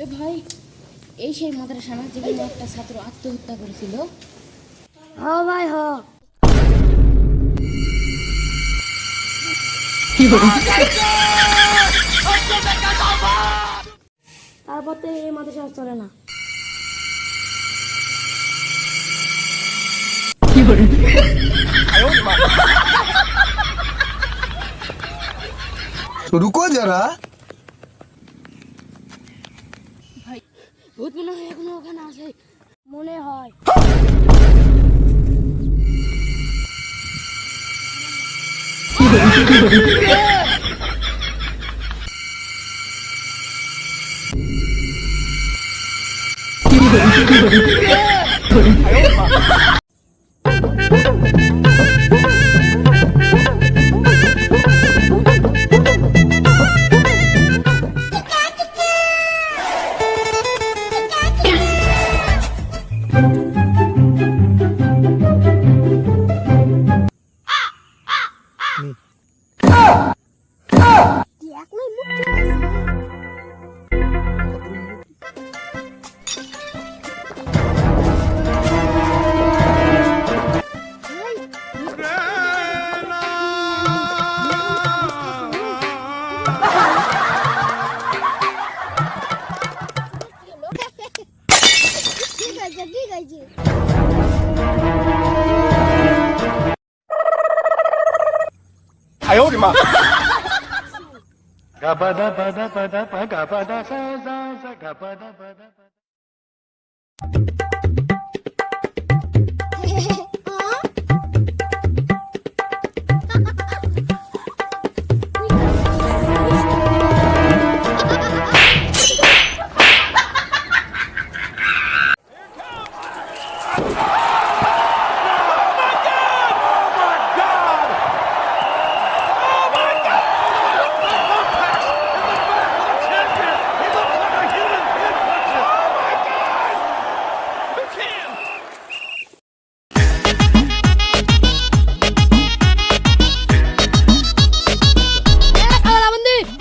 এ ভাই, এই সেই মাদ্রাসা না যেখানে একটা ছাত্র আত্মহত্যা করেছিল? হ ভাই হ। তারপর তো এই মাদ্রাসা আর চলে না। तो रुको जरा। ভাই, ভূত মনে হয় এখনো ওখানে আছে। মনে হয়।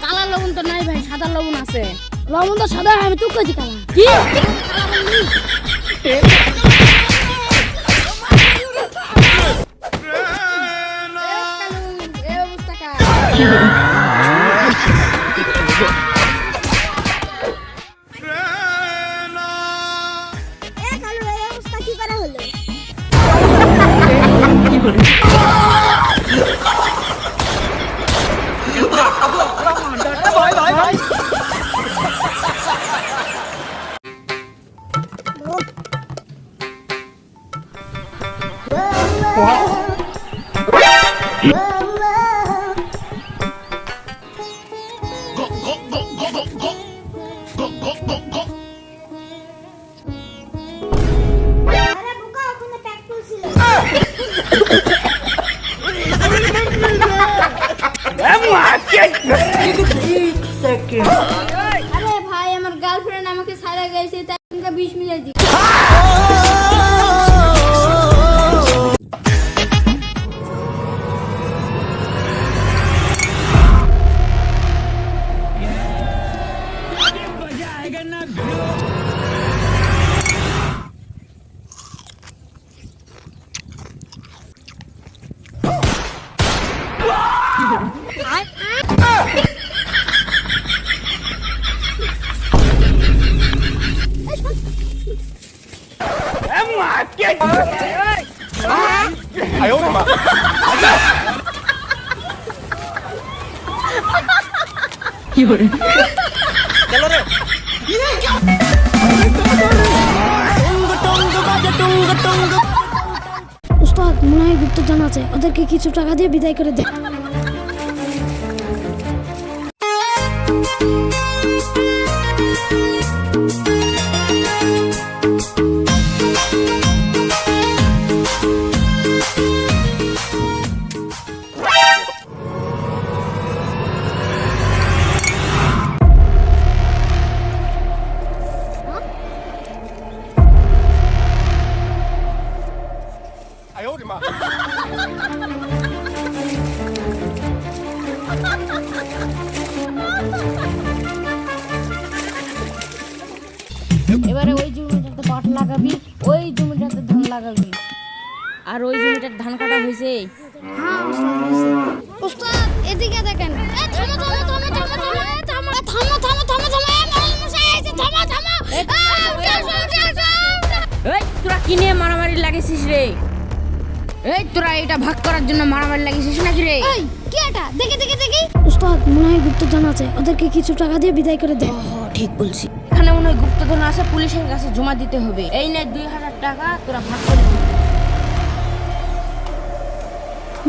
কালা লবণ তো নাই ভাই, সাদা লবণ আছে। লবণ তো সাদা, আমি তুই কাজি কালা। কি? এই অবস্থা কার? আরে ভাই, আমার গার্লফ্রেন্ড আমাকে ছাড়া গেছে, তাই 20 মিনিট দিই। উস্তাদ, মনে হয় গুপ্তধন আছে, ওদেরকে কিছু টাকা দিয়ে বিদায় করে দে। লাগাবি, ওই জমিটাতে ধান লাগাবি। আর ওই জমিটার ধান কাটা হয়েছে। হ্যাঁ উস্তাদ হয়েছে। উস্তাদ এদিকে দেখেন। এ থামো থামো থামো থামো থামো এ থামো থামো থামো থামো থামো এ মরল মশাই এসে থামো থামো। এই তোরা কি নিয়ে মারামারি লাগিয়েছিস রে? এই তোরা এটা ভাগ করার জন্য মারামারি লাগিয়েছিস নাকি রে? এই কি এটা? দেখি দেখি দেখি। উস্তাদ মনে হয় গুপ্তধন আছে, ওদেরকে কিছু টাকা দিয়ে বিদায় করে দে। ঠিক বলছি। এখানে মনে হয় গুপ্তধন আছে, পুলিশের কাছে জমা দিতে হবে। এই নে 2000 টাকা, তোরা ভাগ করে নে।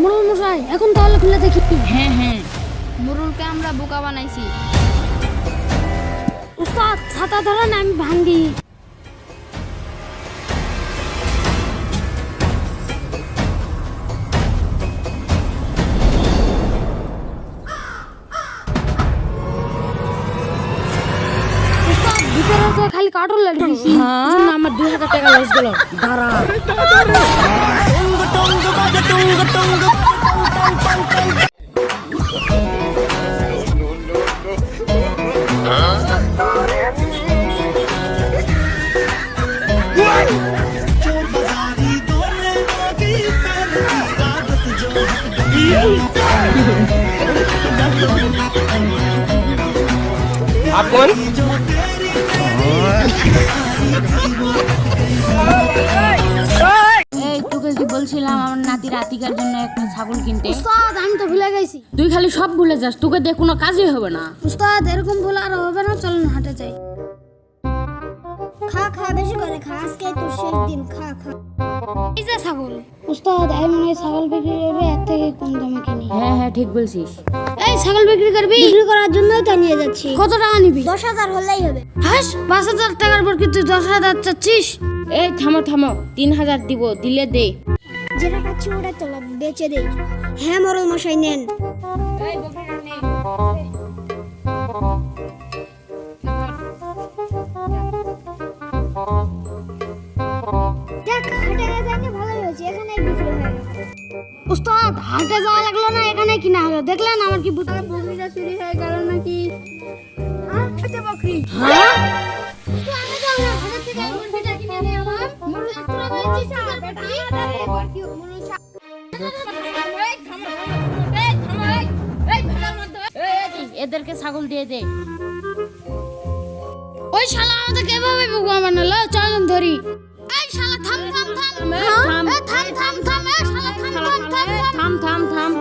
মরল মশাই এখন তাহলে খুলে দেখি। হ্যাঁ হ্যাঁ। মুরুলকে আমরা বোকা বানাইছি। উস্তাদ ছাতা ধরেন আমি ভাঙ্গি। উস্তাদ ভিতরে তো খালি কার্টুন লাগিয়েছি। হ্যাঁ আমার 2000 টাকা লস গেল। দাঁড়া। आप कौन? এই তোকে কি বলছিলাম আমার নাতির আতিকার জন্য একটা ছাগল কিনতে? উস্তাদ আমি তো ভুলে গেছি। তুই খালি সব ভুলে যাস, তোকে দিয়ে কোনো কাজই হবে না। উস্তাদ এরকম ভুল আর হবে না, চল না হাঁটে যাই। খা খা বেশি করে খা, আজকে তোর শেষ দিন, খা খা। এই যে ছাগল। উস্তাদ আমি মনে হয় ছাগল বিক্রি করবে, এর থেকে কম দামে কিনি। হ্যাঁ হ্যাঁ ঠিক বলছিস। এই ছাগল বিক্রি করবি? বিক্রি করার জন্যই তো নিয়ে যাচ্ছি। কত টাকা নিবি? 10,000 হলেই হবে। হাস 5,000 টাকার পর কি তুই 10,000 চাচ্ছিস? এই থামো থামো, 3000 দিব, দিলে দে। যেটা পাচ্ছি ওটা চলো বেচে দেই। হ্যাঁ মরল মশাই নেন। দেখ হাটে যাইনি ভালোই হয়েছে, এখানেই বিক্রি হয়ে গেল। উস্তাদ হাটে যাওয়া লাগলো না, এখানে কিনা হলো। দেখলেন আমার কি বকরিটা চুরি হয়ে গেল নাকি? আচ্ছা বকরি। হ্যাঁ তো আমি যাও না, হাটে থেকে এই মুরগিটা কিনে নিয়ে এলাম। মুরগি তোরা বলছিস আমার বেটি? বকরি মুরগি এদেরকে ছাগল দিয়ে দে। ওই শালা আমাদের এভাবে বোকা বানালো, চল ধরি। এই শালা থাম থাম থাম। থাম। থাম থাম থাম, এই শালা থাম থাম থাম। থাম থাম থাম।